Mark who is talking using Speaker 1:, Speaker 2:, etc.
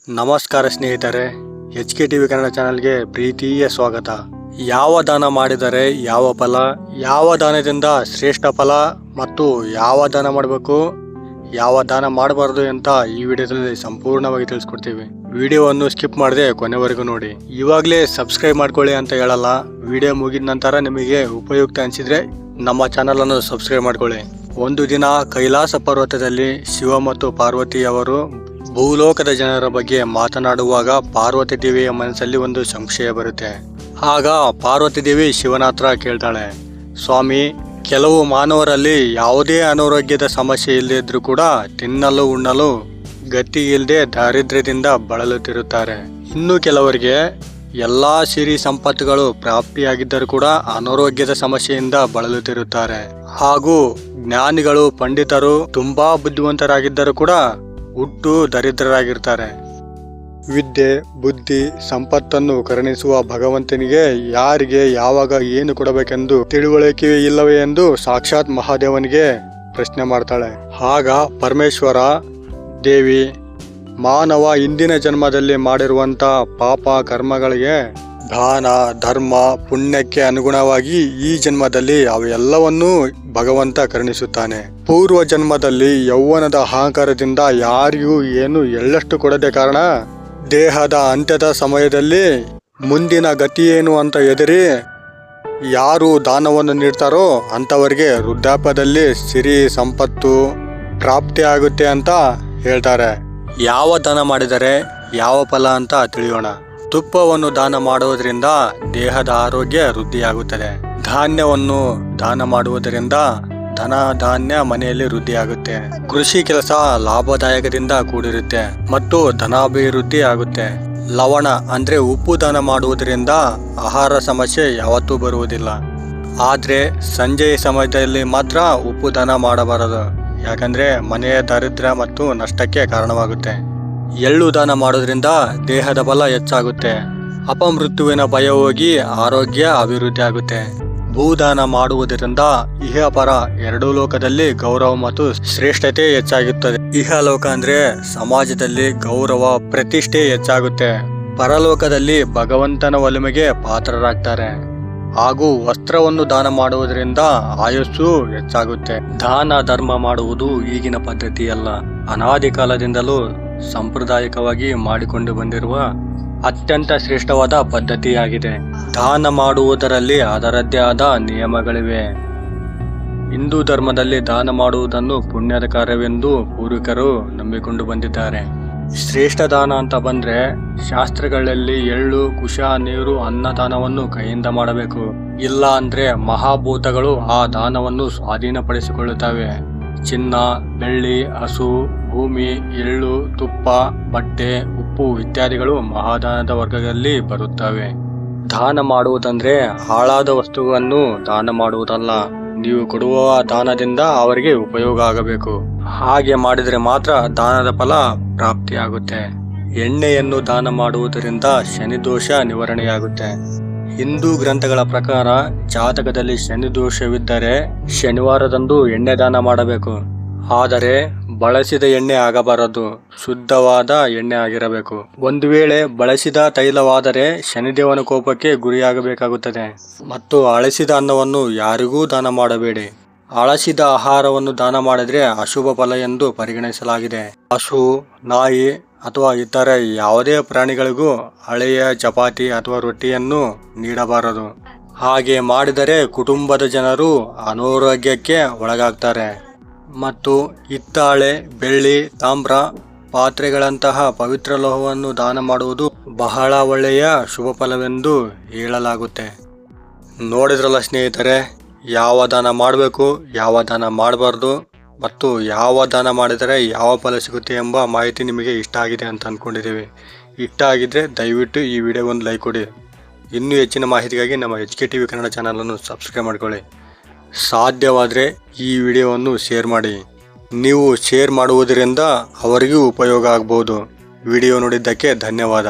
Speaker 1: ನಮಸ್ಕಾರ ಸ್ನೇಹಿತರೆ, HK TV Kannada ಚಾನೆಲ್ಗೆ ಪ್ರೀತಿಯ ಸ್ವಾಗತ. ಯಾವ ದಾನ ಮಾಡಿದರೆ ಯಾವ ಫಲ, ಯಾವ ದಾನದಿಂದ ಶ್ರೇಷ್ಠ ಫಲ ಮತ್ತು ಯಾವ ದಾನ ಮಾಡಬೇಕು, ಯಾವ ದಾನ ಮಾಡಬಾರದು ಅಂತ ಈ ವಿಡಿಯೋದಲ್ಲಿ ಸಂಪೂರ್ಣವಾಗಿ ತಿಳಿಸ್ಕೊಡ್ತೀವಿ. ವಿಡಿಯೋವನ್ನು ಸ್ಕಿಪ್ ಮಾಡದೆ ಕೊನೆವರೆಗೂ ನೋಡಿ. ಇವಾಗಲೇ ಸಬ್ಸ್ಕ್ರೈಬ್ ಮಾಡ್ಕೊಳ್ಳಿ ಅಂತ ಹೇಳಲ್ಲ, ವಿಡಿಯೋ ಮುಗಿದ ನಂತರ ನಿಮಗೆ ಉಪಯುಕ್ತ ಅನಿಸಿದ್ರೆ ನಮ್ಮ ಚಾನಲ್ ಅನ್ನು ಸಬ್ಸ್ಕ್ರೈಬ್ ಮಾಡ್ಕೊಳ್ಳಿ. ಒಂದು ದಿನ ಕೈಲಾಸ ಪರ್ವತದಲ್ಲಿ ಶಿವ ಮತ್ತು ಪಾರ್ವತಿ ಅವರು ಭೂಲೋಕದ ಜನರ ಬಗ್ಗೆ ಮಾತನಾಡುವಾಗ ಪಾರ್ವತಿ ದೇವಿಯ ಮನಸ್ಸಲ್ಲಿ ಒಂದು ಸಂಶಯ ಬರುತ್ತೆ. ಆಗ ಪಾರ್ವತಿ ದೇವಿ ಶಿವನ ಹತ್ರ ಕೇಳ್ತಾಳೆ, ಸ್ವಾಮಿ, ಕೆಲವು ಮಾನವರಲ್ಲಿ ಯಾವುದೇ ಅನಾರೋಗ್ಯದ ಸಮಸ್ಯೆ ಇಲ್ಲದೇ ಇದ್ರೂ ಕೂಡ ತಿನ್ನಲು ಉಣ್ಣಲು ಗತಿ ಇಲ್ಲದೆ ದಾರಿದ್ರ್ಯದಿಂದ ಬಳಲುತ್ತಿರುತ್ತಾರೆ. ಇನ್ನು ಕೆಲವರಿಗೆ ಎಲ್ಲಾ ಸಿರಿ ಸಂಪತ್ತುಗಳು ಪ್ರಾಪ್ತಿಯಾಗಿದ್ದರೂ ಕೂಡ ಅನಾರೋಗ್ಯದ ಸಮಸ್ಯೆಯಿಂದ ಬಳಲುತ್ತಿರುತ್ತಾರೆ. ಹಾಗೂ ಜ್ಞಾನಿಗಳು, ಪಂಡಿತರು ತುಂಬಾ ಬುದ್ಧಿವಂತರಾಗಿದ್ದರೂ ಕೂಡ ಹುಟ್ಟು ದರಿದ್ರರಾಗಿರ್ತಾರೆ. ವಿದ್ಯೆ, ಬುದ್ಧಿ, ಸಂಪತ್ತನ್ನು ಕರುಣಿಸುವ ಭಗವಂತನಿಗೆ ಯಾರಿಗೆ ಯಾವಾಗ ಏನು ಕೊಡಬೇಕೆಂದು ತಿಳುವಳಿಕೆ ಇಲ್ಲವೇ ಎಂದು ಸಾಕ್ಷಾತ್ ಮಹಾದೇವನಿಗೆ ಪ್ರಶ್ನೆ ಮಾಡ್ತಾಳೆ. ಆಗ ಪರಮೇಶ್ವರ ದೇವಿ, ಮಾನವ ಹಿಂದಿನ ಜನ್ಮದಲ್ಲಿ ಮಾಡಿರುವಂತ ಪಾಪ ಕರ್ಮಗಳಿಗೆ ದಾನ, ಧರ್ಮ, ಪುಣ್ಯಕ್ಕೆ ಅನುಗುಣವಾಗಿ ಈ ಜನ್ಮದಲ್ಲಿ ಅವೆಲ್ಲವನ್ನೂ ಭಗವಂತ ಕರುಣಿಸುತ್ತಾನೆ. ಪೂರ್ವ ಜನ್ಮದಲ್ಲಿ ಯೌವನದ ಅಹಂಕಾರದಿಂದ ಯಾರಿಗೂ ಏನು ಎಳ್ಳಷ್ಟು ಕೊಡದೆ ಕಾರಣ ದೇಹದ ಅಂತ್ಯದ ಸಮಯದಲ್ಲಿ ಮುಂದಿನ ಗತಿ ಏನು ಅಂತ ಎದುರಿ ಯಾರು ದಾನವನ್ನು ನೀಡ್ತಾರೋ ಅಂಥವರಿಗೆ ವೃದ್ಧಾಪ್ಯದಲ್ಲಿ ಸಿರಿ ಸಂಪತ್ತು ಪ್ರಾಪ್ತಿ ಆಗುತ್ತೆ ಅಂತ ಹೇಳ್ತಾರೆ. ಯಾವ ದಾನ ಮಾಡಿದರೆ ಯಾವ ಫಲ ಅಂತ ತಿಳಿಯೋಣ. ತುಪ್ಪವನ್ನು ದಾನ ಮಾಡುವುದರಿಂದ ದೇಹದ ಆರೋಗ್ಯ ವೃದ್ಧಿಯಾಗುತ್ತದೆ. ಧಾನ್ಯವನ್ನು ದಾನ ಮಾಡುವುದರಿಂದ ಧನ ಧಾನ್ಯ ಮನೆಯಲ್ಲಿ ವೃದ್ಧಿಯಾಗುತ್ತೆ. ಕೃಷಿ ಕೆಲಸ ಲಾಭದಾಯಕದಿಂದ ಕೂಡಿರುತ್ತೆ ಮತ್ತು ಧನಾಭಿವೃದ್ಧಿ ಆಗುತ್ತೆ. ಲವಣ ಅಂದ್ರೆ ಉಪ್ಪು ದಾನ ಮಾಡುವುದರಿಂದ ಆಹಾರ ಸಮಸ್ಯೆ ಯಾವತ್ತೂ ಬರುವುದಿಲ್ಲ. ಆದ್ರೆ ಸಂಜೆಯ ಸಮಯದಲ್ಲಿ ಮಾತ್ರ ಉಪ್ಪು ದಾನ ಮಾಡಬಾರದು, ಯಾಕಂದ್ರೆ ಮನೆಯ ದಾರಿದ್ರ್ಯ ಮತ್ತು ನಷ್ಟಕ್ಕೆ ಕಾರಣವಾಗುತ್ತೆ. ಎಳ್ಳು ದಾನ ಮಾಡೋದ್ರಿಂದ ದೇಹದ ಬಲ ಹೆಚ್ಚಾಗುತ್ತೆ. ಅಪಮೃತ್ಯುವಿನ ಭಯ ಹೋಗಿ ಆರೋಗ್ಯ ಅಭಿವೃದ್ಧಿ ಆಗುತ್ತೆ. ಭೂದಾನ ಮಾಡುವುದರಿಂದ ಇಹಪರ ಎರಡೂ ಲೋಕದಲ್ಲಿ ಗೌರವ ಮತ್ತು ಶ್ರೇಷ್ಠತೆ ಹೆಚ್ಚಾಗುತ್ತದೆ. ಇಹಲೋಕ ಅಂದ್ರೆ ಸಮಾಜದಲ್ಲಿ ಗೌರವ, ಪ್ರತಿಷ್ಠೆ ಹೆಚ್ಚಾಗುತ್ತೆ. ಪರಲೋಕದಲ್ಲಿ ಭಗವಂತನ ಒಲಿಮೆಗೆ ಪಾತ್ರರಾಗ್ತಾರೆ. ಹಾಗೂ ವಸ್ತ್ರವನ್ನು ದಾನ ಮಾಡುವುದರಿಂದ ಆಯುಸ್ಸು ಹೆಚ್ಚಾಗುತ್ತೆ. ದಾನ ಧರ್ಮ ಮಾಡುವುದು ಈಗಿನ ಪದ್ಧತಿಯಲ್ಲ, ಅನಾದಿ ಕಾಲದಿಂದಲೂ ಸಾಂಪ್ರದಾಯಿಕವಾಗಿ ಮಾಡಿಕೊಂಡು ಬಂದಿರುವ ಅತ್ಯಂತ ಶ್ರೇಷ್ಠವಾದ ಪದ್ಧತಿಯಾಗಿದೆ. ದಾನ ಮಾಡುವುದರಲ್ಲಿ ಅದರದ್ದೇ ಆದ ನಿಯಮಗಳಿವೆ. ಹಿಂದೂ ಧರ್ಮದಲ್ಲಿ ದಾನ ಮಾಡುವುದನ್ನು ಪುಣ್ಯದ ಕಾರ್ಯವೆಂದು ಪೂರ್ವಿಕರು ನಂಬಿಕೊಂಡು ಬಂದಿದ್ದಾರೆ. ಶ್ರೇಷ್ಠ ದಾನ ಅಂತ ಬಂದ್ರೆ ಶಾಸ್ತ್ರಗಳಲ್ಲಿ ಎಳ್ಳು, ಕುಶ, ನೀರು, ಅನ್ನದಾನವನ್ನು ಕೈಯಿಂದ ಮಾಡಬೇಕು. ಇಲ್ಲ ಅಂದ್ರೆ ಮಹಾಭೂತಗಳು ಆ ದಾನವನ್ನು ಸ್ವಾಧೀನಪಡಿಸಿಕೊಳ್ಳುತ್ತವೆ. ಚಿನ್ನ, ಬೆಳ್ಳಿ, ಹಸು, ಭೂಮಿ, ಎಳ್ಳು, ತುಪ್ಪ, ಬಟ್ಟೆ, ಉಪ್ಪು ಇತ್ಯಾದಿಗಳು ಮಹಾದಾನದ ವರ್ಗದಲ್ಲಿ ಬರುತ್ತವೆ. ದಾನ ಮಾಡುವುದಂದ್ರೆ ಹಾಳಾದ ವಸ್ತುವನ್ನು ದಾನ ಮಾಡುವುದಲ್ಲ. ನೀವು ಕೊಡುವ ದಾನದಿಂದ ಅವರಿಗೆ ಉಪಯೋಗ ಆಗಬೇಕು. ಹಾಗೆ ಮಾಡಿದರೆ ಮಾತ್ರ ದಾನದ ಫಲ ಪ್ರಾಪ್ತಿಯಾಗುತ್ತೆ. ಎಣ್ಣೆಯನ್ನು ದಾನ ಮಾಡುವುದರಿಂದ ಶನಿ ದೋಷ ನಿವಾರಣೆಯಾಗುತ್ತೆ. ಹಿಂದೂ ಗ್ರಂಥಗಳ ಪ್ರಕಾರ ಜಾತಕದಲ್ಲಿ ಶನಿ ದೋಷವಿದ್ದರೆ ಶನಿವಾರದಂದು ಎಣ್ಣೆ ದಾನ ಮಾಡಬೇಕು. ಆದರೆ ಬಳಸಿದ ಎಣ್ಣೆ ಆಗಬಾರದು, ಶುದ್ಧವಾದ ಎಣ್ಣೆ ಆಗಿರಬೇಕು. ಒಂದು ವೇಳೆ ಬಳಸಿದ ತೈಲವಾದರೆ ಶನಿದೇವನ ಕೋಪಕ್ಕೆ ಗುರಿಯಾಗಬೇಕಾಗುತ್ತದೆ. ಮತ್ತು ಅಳಸಿದ ಅನ್ನವನ್ನು ಯಾರಿಗೂ ದಾನ ಮಾಡಬೇಡಿ. ಅಳಸಿದ ಆಹಾರವನ್ನು ದಾನ ಮಾಡಿದ್ರೆ ಅಶುಭ ಫಲ ಎಂದು ಪರಿಗಣಿಸಲಾಗಿದೆ. ಹಸು, ನಾಯಿ ಅಥವಾ ಇತರ ಯಾವುದೇ ಪ್ರಾಣಿಗಳಿಗೂ ಹಳೆಯ ಚಪಾತಿ ಅಥವಾ ರೊಟ್ಟಿಯನ್ನು ನೀಡಬಾರದು. ಹಾಗೆ ಮಾಡಿದರೆ ಕುಟುಂಬದ ಜನರು ಅನಾರೋಗ್ಯಕ್ಕೆ ಒಳಗಾಗ್ತಾರೆ. ಮತ್ತು ಹಿತ್ತಾಳೆ, ಬೆಳ್ಳಿ, ತಾಮ್ರ ಪಾತ್ರೆಗಳಂತಹ ಪವಿತ್ರ ಲೋಹವನ್ನು ದಾನ ಮಾಡುವುದು ಬಹಳ ಒಳ್ಳೆಯ ಶುಭ ಫಲವೆಂದು ಹೇಳಲಾಗುತ್ತೆ. ನೋಡಿದ್ರಲ್ಲ ಸ್ನೇಹಿತರೆ, ಯಾವ ದಾನ ಮಾಡಬೇಕು, ಯಾವ ದಾನ ಮಾಡಬಾರ್ದು ಮತ್ತು ಯಾವ ದಾನ ಮಾಡಿದರೆ ಯಾವ ಫಲ ಸಿಗುತ್ತೆ ಎಂಬ ಮಾಹಿತಿ ನಿಮಗೆ ಇಷ್ಟ ಆಗಿದೆ ಅಂತ ಅಂದ್ಕೊಂಡಿದ್ದೀವಿ. ಇಷ್ಟ ಆಗಿದ್ರೆ ದಯವಿಟ್ಟು ಈ ವಿಡಿಯೋಗೆ ಒಂದು ಲೈಕ್ ಕೊಡಿ. ಇನ್ನೂ ಹೆಚ್ಚಿನ ಮಾಹಿತಿಗಾಗಿ ನಮ್ಮ HK TV ಕನ್ನಡ ಚಾನಲನ್ನು ಸಬ್ಸ್ಕ್ರೈಬ್ ಮಾಡ್ಕೊಳ್ಳಿ. ಸಾಧ್ಯವಾದರೆ ಈ ವಿಡಿಯೋವನ್ನು ಶೇರ್ ಮಾಡಿ. ನೀವು ಶೇರ್ ಮಾಡುವುದರಿಂದ ಅವರಿಗೂ ಉಪಯೋಗ ಆಗ್ಬೋದು. ವಿಡಿಯೋ ನೋಡಿದ್ದಕ್ಕೆ ಧನ್ಯವಾದ.